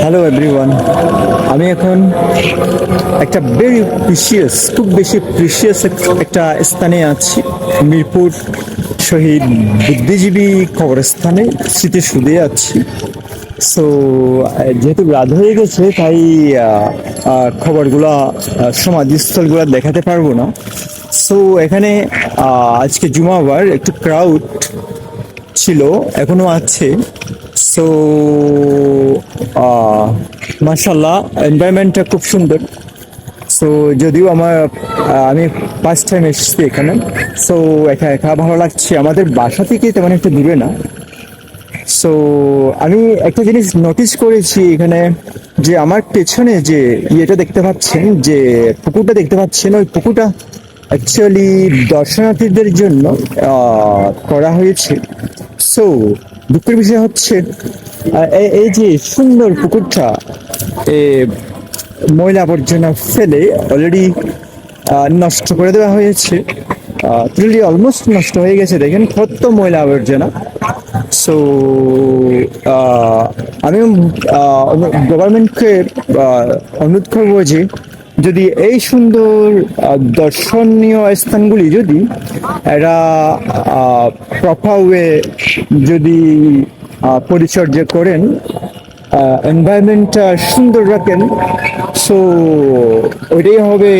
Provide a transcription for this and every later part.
Hello everyone. আমি এখন একটা খুব বেশি প্রিশিয়াস একটা স্থানে আছি। মিরপুর শহীদ বুদ্ধিজীবী কবরস্থানে স্মৃতিসৌধে আছি। সো যেহেতু রাত হয়ে গেছে তাই খবরগুলা সমাধিস্থলগুলো দেখাতে পারবো না। সো এখানে আজকে জুমাবার একটু ক্রাউড ছিল, এখনো আছে। সো মাশাল্লাহ এনভায়রনমেন্টটা খুব সুন্দর। সো যদিও আমি ফার্স্ট টাইম এসেছি এখানে। সো একা একা ভালো লাগছে, আমাদের বাসা থেকে তেমন একটা দূরে না। সো আমি একটা জিনিস নোটিস করেছি এখানে, যে আমার পেছনে যে ইয়েটা দেখতে পাচ্ছেন, যে পুকুরটা দেখতে পাচ্ছেন, ওই পুকুরটা অ্যাকচুয়ালি দর্শনার্থীদের জন্য করা হয়েছে। সো দুঃখের বিষয় হচ্ছে এই যে সুন্দর পুকুরটা ময়লা আবর্জনা ফেলে অলরেডি নষ্ট করে দেওয়া হয়েছে। অলমোস্ট নষ্ট হয়ে গেছে, দেখেন কত ময়লা আবর্জনা। সো আমি গভর্নমেন্টকে অনুরোধ করবো যে যদি এই সুন্দর দর্শনীয় স্থানগুলি যদি এরা প্রপার ওয়ে যদি পরিচর্যা করেন, এনভায়রনমেন্টটা সুন্দর রাখেন, সো ওইটাই হবে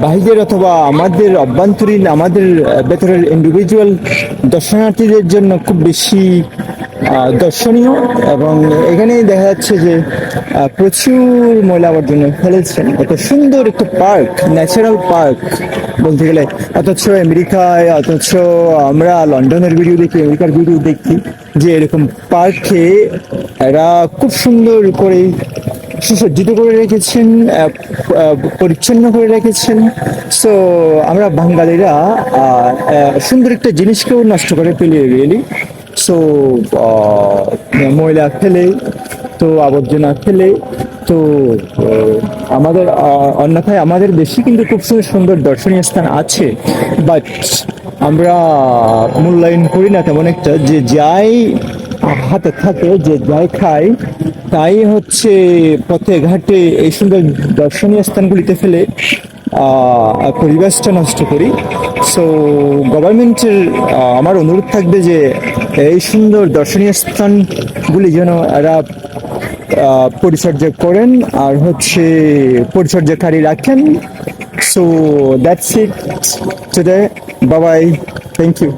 বাহিরের অথবা আমাদের অভ্যন্তরীণ, আমাদের ভেতরের ইন্ডিভিজুয়াল দর্শনার্থীদের জন্য খুব বেশি দর্শনীয়। এবং এখানেই দেখা যাচ্ছে যে প্রচুর ময়লা আবর্জনা ফেলেছেন। এত সুন্দর একটা পার্ক, ন্যাচারাল পার্ক বলতে গেলে, অথচ আমরা লন্ডনের ভিডিও দেখি, আমেরিকার ভিডিও দেখি যে এরকম পার্কে এরা খুব সুন্দর করে সুসজ্জিত করে রেখেছেন, পরিচ্ছন্ন করে রেখেছেন। সো আমরা বাঙালিরা সুন্দর একটা জিনিসকেও নষ্ট করে ফেলি রিয়েলি। সো ময়লা ফেলে, তো আবর্জনা ফেলে, তো আমাদের অন্যথায় আমাদের দেশে কিন্তু খুব সুন্দর সুন্দর দর্শনীয় স্থান আছে, বাট আমরা মূল্যায়ন করি না তেমন একটা। যে যাই হাতে থাকে, যে যাই খাই, তাই হচ্ছে পথে ঘাটে এই সুন্দর দর্শনীয় স্থানগুলিতে ফেলে পরিবেশটা নষ্ট করি। সো গভর্নমেন্টের আমার অনুরোধ থাকবে যে এই সুন্দর দর্শনীয় স্থানগুলি যেন এরা পরিচর্যা করেন আর হচ্ছে পরিচর্যাকারী রাখেন। So that's it today. Bye bye, thank you.